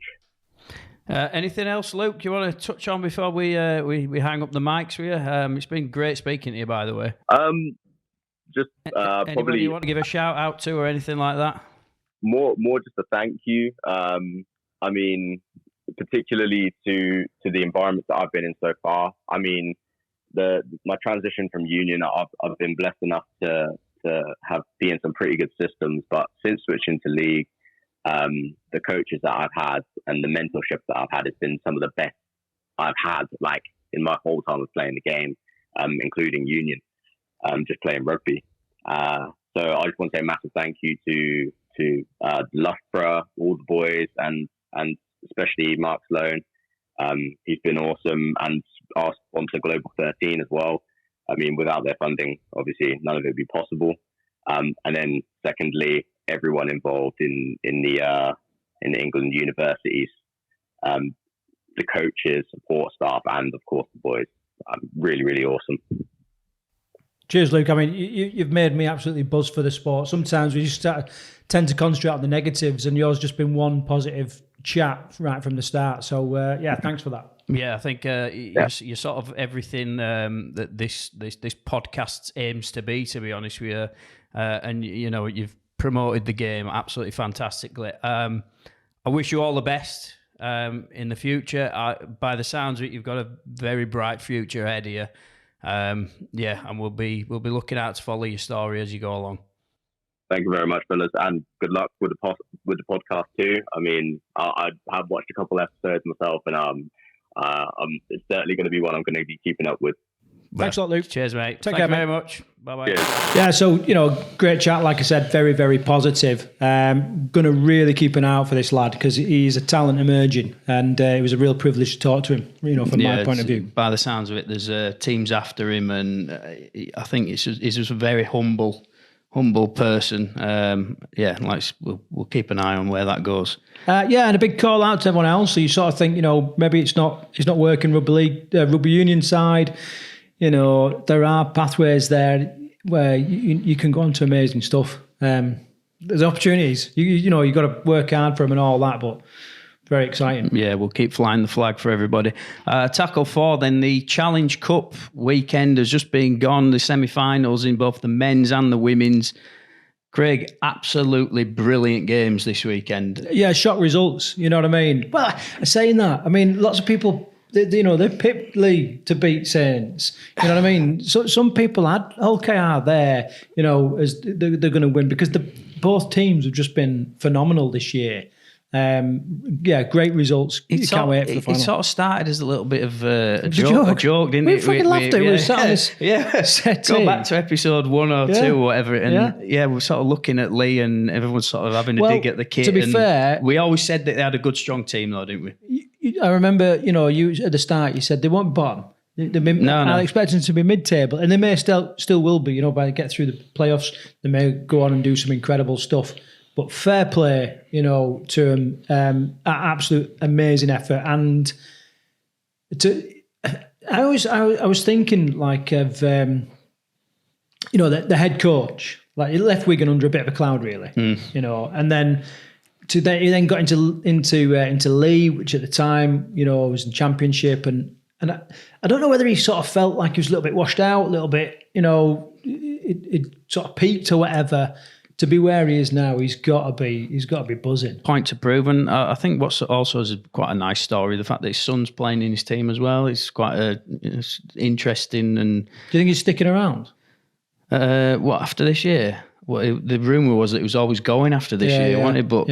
Anything else, Luke, you want to touch on before we hang up the mics with you? It's been great speaking to you, by the way. Anybody probably you want to give a shout out to or anything like that? More just a thank you. I mean, particularly to the environment that I've been in so far. I mean, my transition from union, I've been blessed enough to be in some pretty good systems, but since switching to league, the coaches that I've had and the mentorship that I've had has been some of the best I've had, like in my whole time of playing the game, including union, just playing rugby. So I just want to say a massive thank you to Loughborough, all the boys, and especially Mark Sloan. He's been awesome, and our sponsor Global 13 as well. I mean, without their funding, obviously none of it would be possible. And then secondly, everyone involved in the England universities, the coaches, support staff, and of course the boys. Really, really awesome. Cheers, Luke. I mean, you've made me absolutely buzz for the sport. Sometimes we just tend to concentrate on the negatives, and yours just been one positive chat right from the start. So, yeah, thanks for that. Yeah, I think you're sort of everything that this podcast aims to be honest with you. And, you've promoted the game absolutely fantastically. I wish you all the best in the future. By the sounds of it, you've got a very bright future ahead of you. And we'll be looking out to follow your story as you go along. Thank you very much, fellas, and good luck with the podcast too. I mean, I have watched a couple episodes myself, and it's certainly going to be one I'm going to be keeping up with. Thanks a lot, Luke. Cheers, mate. Take care, very much. Bye-bye. Cheers. Yeah, so, great chat. Like I said, very, very positive. Going to really keep an eye out for this lad because he's a talent emerging, and it was a real privilege to talk to him, from my point of view. By the sounds of it, there's teams after him, and I think he's just a very humble person. We'll keep an eye on where that goes. And a big call out to everyone else. So you sort of think, maybe it's not working rugby league, rugby union side. There are pathways there where you can go on to amazing stuff. There's opportunities. You got to work hard for them and all that, but very exciting. Yeah, we'll keep flying the flag for everybody. Tackle 4, then the Challenge Cup weekend has just been gone. The semi-finals in both the men's and the women's. Craig, absolutely brilliant games this weekend. Yeah, shock results. You know what I mean? Well, saying that, I mean, lots of people... They picked Lee to beat Saints. You know what I mean? So some people had LKR there, as they're going to win because both teams have just been phenomenal this year. Great results. Can't wait for the final. It sort of started as a little bit of a joke, didn't it? We fucking laughed at it. Go back to episode 1 or 2 or whatever. And we're sort of looking at Lee and everyone's sort of having a dig at the kit. To be fair, we always said that they had a good, strong team though, didn't we? I remember, you at the start, you said they won't bottom. I expect them to be mid-table, and they may still will be, by the get through the playoffs. They may go on and do some incredible stuff. But fair play, to them. Absolute amazing effort. And I was thinking like of, the head coach. Like he left Wigan under a bit of a cloud, really. And then he then got into Lee, which at the time, was in Championship, and I don't know whether he sort of felt like he was a little bit washed out, a little bit, it sort of peaked or whatever. To be where he is now, he's got to be buzzing. Point to prove, and I think what's also is quite a nice story. The fact that his son's playing in his team as well is quite interesting. And do you think he's sticking around? After this year? The rumour was that he was always going after this year, wasn't it? But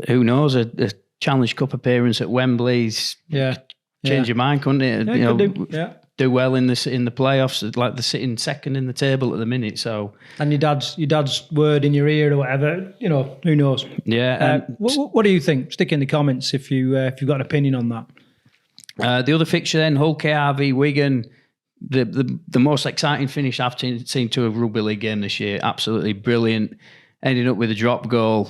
who knows? A Challenge Cup appearance at Wembley's. Yeah. change your mind, couldn't it? Yeah, do well in the playoffs, like they're sitting second in the table at the minute. So, and your dad's word in your ear or whatever, who knows? Yeah. What do you think? Stick in the comments if you've got an opinion on that. The other fixture then, Hull KR Wigan. The most exciting finish I've seen to a rugby league game this year. Absolutely brilliant. Ended up with a drop goal.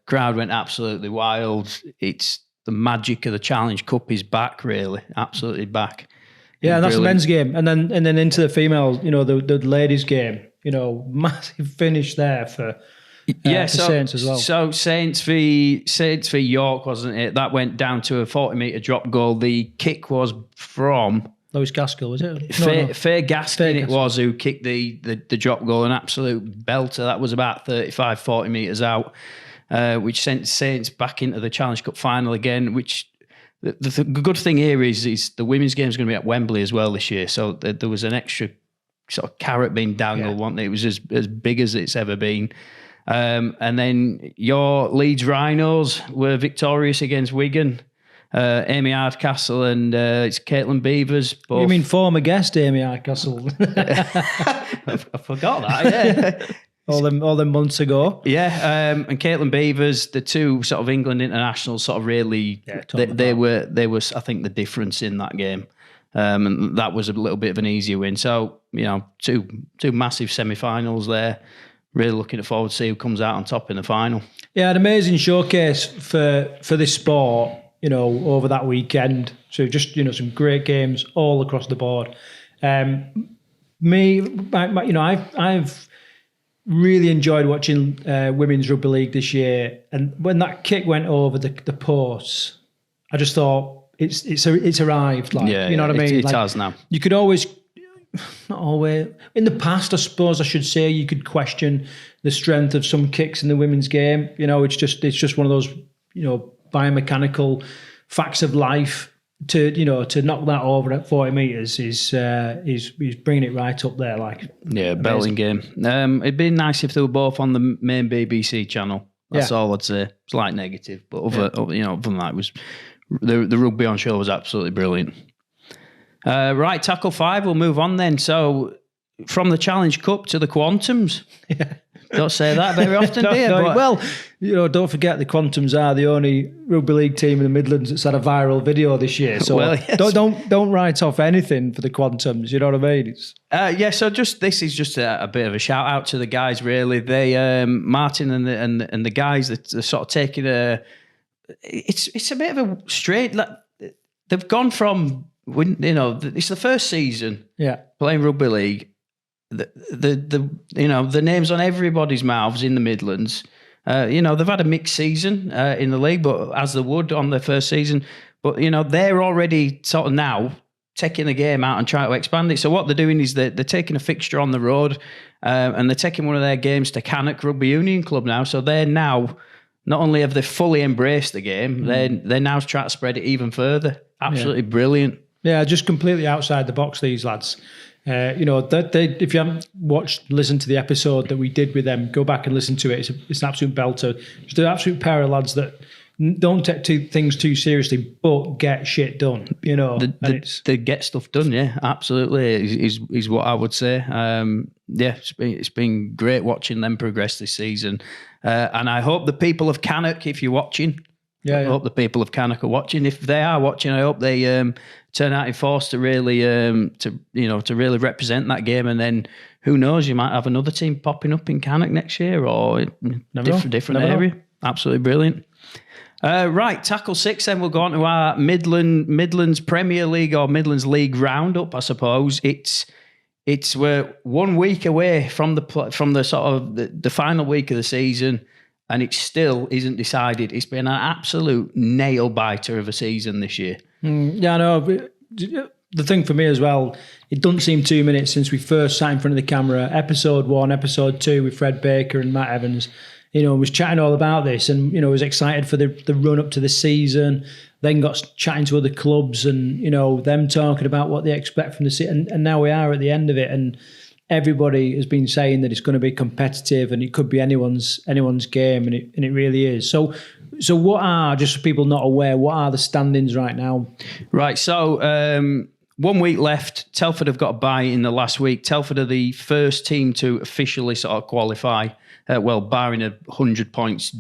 Crowd went absolutely wild. It's the magic of the Challenge Cup is back, really, absolutely back. Yeah, that's the men's game, and then into the females. The ladies' game. Massive finish there for Saints as well. So Saints v York, wasn't it? That went down to a 40-metre drop goal. The kick was from Lewis Gaskell, was it? Fair Gaskin it was who kicked the drop goal, an absolute belter. That was about 35, 40 metres out, which sent Saints back into the Challenge Cup final again, which the good thing here is the women's game is going to be at Wembley as well this year. So there was an extra sort of carrot being dangled, wasn't it? It was as big as it's ever been. And then your Leeds Rhinos were victorious against Wigan. Amy Hardcastle and it's Caitlin Beavers. Both. You mean former guest Amy Hardcastle? I forgot that, yeah. all them months ago. Yeah, and Caitlin Beavers, the two sort of England internationals sort of really, they were, I think, the difference in that game. And that was a little bit of an easier win. So, two massive semi-finals there. Really looking forward to see who comes out on top in the final. Yeah, an amazing showcase for this sport, over that weekend. So just, some great games all across the board. I've really enjoyed watching Women's Rugby League this year. And when that kick went over the posts, I just thought it's arrived. What I mean? It has now. You could always, not always, in the past, I suppose I should say, you could question the strength of some kicks in the women's game. It's just one of those, biomechanical facts of life. To knock that over at 40 metres is bringing it right up there. Belting game. It'd be nice if they were both on the main BBC channel. That's all I'd say. Slight negative, but other than that, it was the rugby on show was absolutely brilliant. Right, tackle 5. We'll move on then. So from the Challenge Cup to the Quantums. Yeah. Don't say that very often, do you? Well, don't forget the Quantums are the only rugby league team in the Midlands that's had a viral video this year. So don't write off anything for the Quantums. You know what I mean? So this is just a bit of a shout out to the guys. Really, they Martin and the guys that are sort of taking it's a bit of a straight. They've gone from it's the first season playing rugby league. The names on everybody's mouths in the Midlands. They've had a mixed season in the league, but as they would on their first season. But they're already sort of now taking the game out and trying to expand it. So what they're doing is they're taking a fixture on the road, and they're taking one of their games to Cannock Rugby Union Club now. So they're now not only have they fully embraced the game, they're now trying to spread it even further. Absolutely brilliant. Yeah, just completely outside the box. These lads. If you haven't listened to the episode that we did with them, go back and listen to it. It's an absolute belter. Just an absolute pair of lads that don't take things too seriously, but get shit done. They get stuff done. Yeah, absolutely. Is what I would say. It's been great watching them progress this season, and I hope the people of Cannock, if you're watching. I hope the people of Cannock are watching. If they are watching, I hope they turn out in force to really, to really represent that game. And then who knows, you might have another team popping up in Cannock next year or different area. Absolutely brilliant. Right, tackle 6. Then we'll go on to our Midlands Premier League or Midlands League roundup. I suppose we're 1 week away from the sort of the final week of the season. And it still isn't decided. It's been an absolute nail biter of a season this year. I know. The thing for me as well, it doesn't seem 2 minutes since we first sat in front of the camera. Episode 1, episode 2 with Fred Baker and Matt Evans. Was chatting all about this, and was excited for the run up to the season. Then got chatting to other clubs, and them talking about what they expect from the season. And now we are at the end of it, and everybody has been saying that it's going to be competitive and it could be anyone's game, and it really is. So So what are, just for people not aware, what are the standings right now? Right, so 1 week left. Telford have got a bye in the last week. Telford are the first team to officially sort of qualify, barring 100 points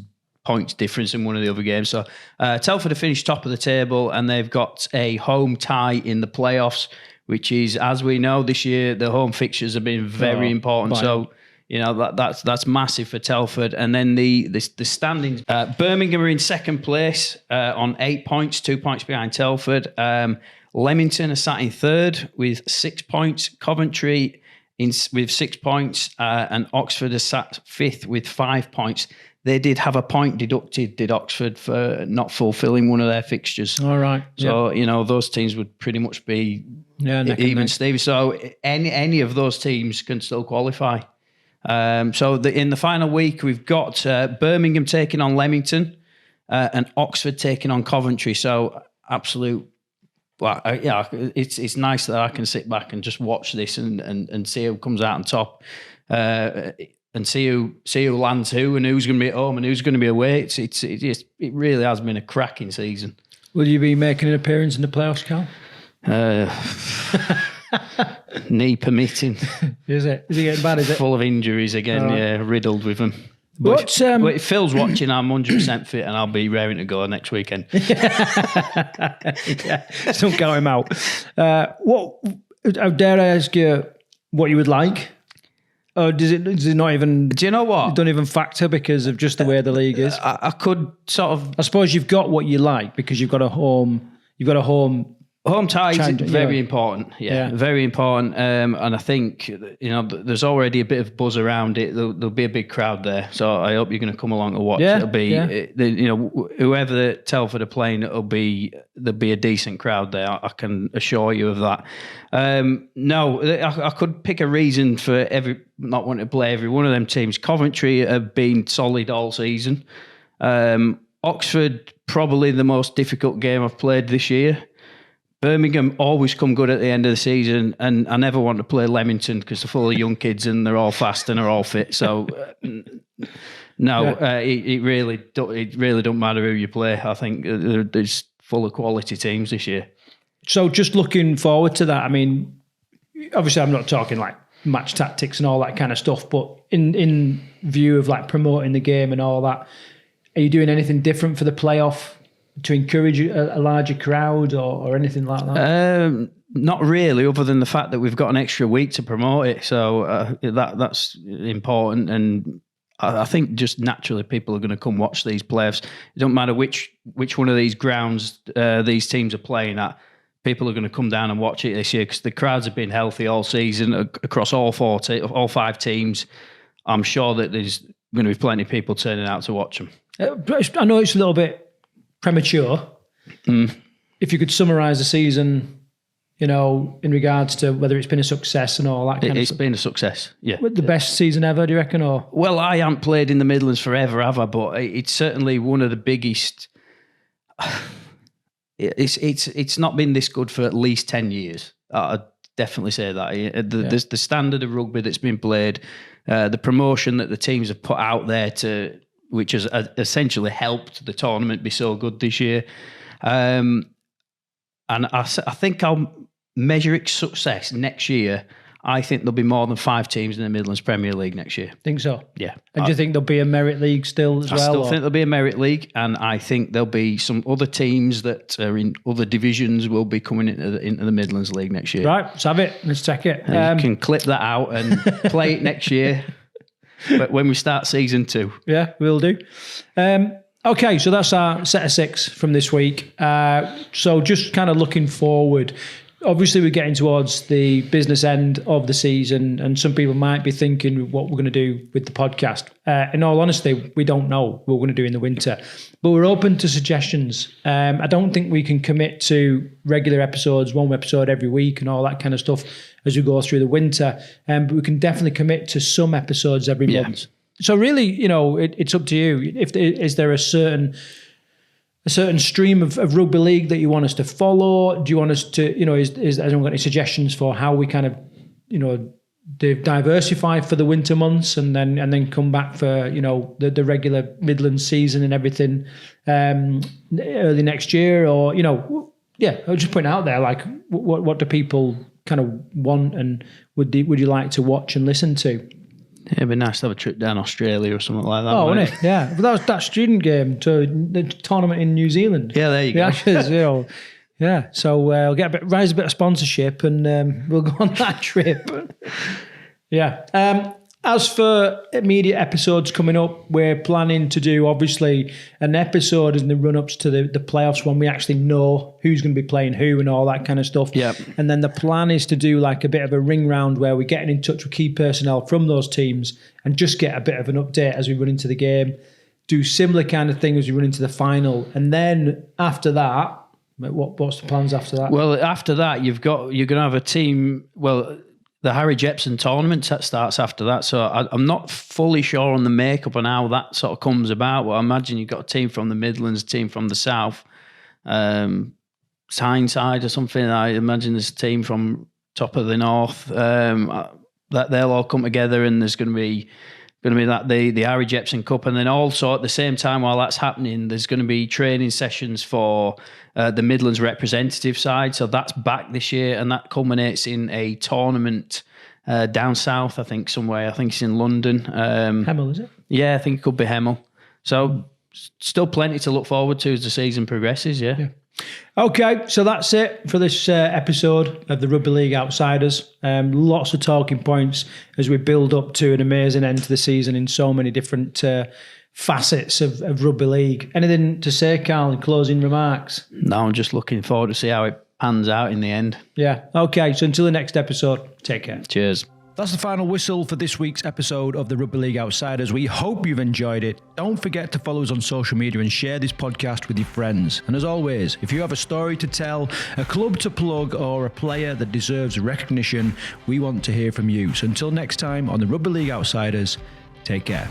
difference in one of the other games. So Telford have finished top of the table, and they've got a home tie in the playoffs, which is, as we know, this year the home fixtures have been very important. So that's massive for Telford. And then the standings, Birmingham are in second place on 8 points, 2 points behind Telford. Leamington are sat in third with 6 points. Coventry with 6 points, and Oxford are sat fifth with 5 points. They did have a point deducted, did Oxford, for not fulfilling one of their fixtures. All right. So, those teams would pretty much be even, Steve. So any of those teams can still qualify. So in the final week, we've got Birmingham taking on Leamington and Oxford taking on Coventry. So absolute... Well, it's nice that I can sit back and just watch this and see who comes out on top. And see who lands who, and who's going to be at home and who's going to be away. It really has been a cracking season. Will you be making an appearance in the playoffs, Karl? Knee permitting. Is it getting bad? Is it full of injuries again? Right. Yeah, riddled with them. But if Phil's watching, I'm 100% fit, and I'll be raring to go next weekend. Don't count him out. How dare I ask you what you would like? Or does it not even... Do you know what? It don't even factor because of just the way the league is? I could sort of... I suppose you've got what you like because you've got a home... Home ties is very important. Yeah, very important. And I think, there's already a bit of buzz around it. There'll be a big crowd there. So I hope you're going to come along to watch. Yeah, it'll be, whoever Telford are playing, there'll be a decent crowd there. I can assure you of that. I could pick a reason for not wanting to play every one of them teams. Coventry have been solid all season. Oxford, probably the most difficult game I've played this year. Birmingham always come good at the end of the season, and I never want to play Leamington because they're full of young kids and they're all fast and they're all fit. So, it really don't matter who you play. I think there's full of quality teams this year. So, just looking forward to that. I mean, obviously, I'm not talking like match tactics and all that kind of stuff, but in view of like promoting the game and all that, are you doing anything different for the playoff to encourage a larger crowd or anything like that? Not really, other than the fact that we've got an extra week to promote it. So that's important. And I think just naturally people are going to come watch these playoffs. It don't matter which one of these grounds these teams are playing at. People are going to come down and watch it this year because the crowds have been healthy all season across all 5 teams. I'm sure that there's going to be plenty of people turning out to watch them. I know it's a little bit premature. If you could summarise the season, in regards to whether it's been a success and all that kind of stuff. It's been a success, yeah. The best season ever, do you reckon? Or well, I haven't played in the Midlands forever, have I? But it's certainly one of the biggest. It's not been this good for at least 10 years. I'd definitely say that. There's the standard of rugby that's been played, the promotion that the teams have put out there which has essentially helped the tournament be so good this year. And I think I'll measure its success next year. I think there'll be more than 5 teams in the Midlands Premier League next year. Think so? Yeah. And do you think there'll be a merit league still as well? I still think there'll be a merit league, and I think there'll be some other teams that are in other divisions will be coming into the Midlands League next year. Right, let's have it. Let's check it. You can clip that out and play it next year. But when we start season 2. Yeah, we'll do. Okay, so that's our set of 6 from this week. So just kind of looking forward, obviously we're getting towards the business end of the season, and some people might be thinking what we're going to do with the podcast. In all honesty, we don't know what we're going to do in the winter, but we're open to suggestions. I don't think we can commit to regular episodes, 1 episode every week and all that kind of stuff as we go through the winter, but we can definitely commit to some episodes every month. So really, it's up to you. Is there a certain stream of rugby league that you want us to follow? Do you want us to, has anyone got any suggestions for how we kind of, they've diversified for the winter months and then come back for the regular Midlands season and everything early next year, or I'll just point out there, like what do people kind of want and would you like to watch and listen to? Yeah, it'd be nice to have a trip down Australia or something like that. Oh, wouldn't it? Yeah, but that was that student game to the tournament in New Zealand. Yeah, there you go. Ashes, yeah. So we'll raise a bit of sponsorship and we'll go on that trip. Yeah. As for immediate episodes coming up, we're planning to do, obviously, an episode in the run-ups to the playoffs when we actually know who's going to be playing who and all that kind of stuff. Yep. And then the plan is to do like a bit of a ring round where we're getting in touch with key personnel from those teams and just get a bit of an update as we run into the game. Do similar kind of thing as we run into the final. And then after that, what's the plans after that? Well, after that, you're going to have a team, the Harry Jepson tournament starts after that, so I'm not fully sure on the makeup and how that sort of comes about, but I imagine you've got a team from the Midlands, a team from the South, Tyneside or something. I imagine there's a team from top of the North, that they'll all come together, and there's going to be the Harry Jepson Cup, and then also at the same time while that's happening, there's going to be training sessions for the Midlands representative side. So that's back this year, and that culminates in a tournament down south, I think somewhere. I think it's in London. Hemel, is it? Yeah, I think it could be Hemel. So still plenty to look forward to as the season progresses. Yeah. Okay, so that's it for this episode of the Rugby League Outsiders. Lots of talking points as we build up to an amazing end to the season in so many different facets of Rugby League. Anything to say, Karl, in closing remarks? No, I'm just looking forward to see how it pans out in the end. Yeah, okay, so until the next episode, take care. Cheers. That's the final whistle for this week's episode of the Rugby League Outsiders. We hope you've enjoyed it. Don't forget to follow us on social media and share this podcast with your friends. And as always, if you have a story to tell, a club to plug, or a player that deserves recognition, we want to hear from you. So until next time on the Rugby League Outsiders, take care.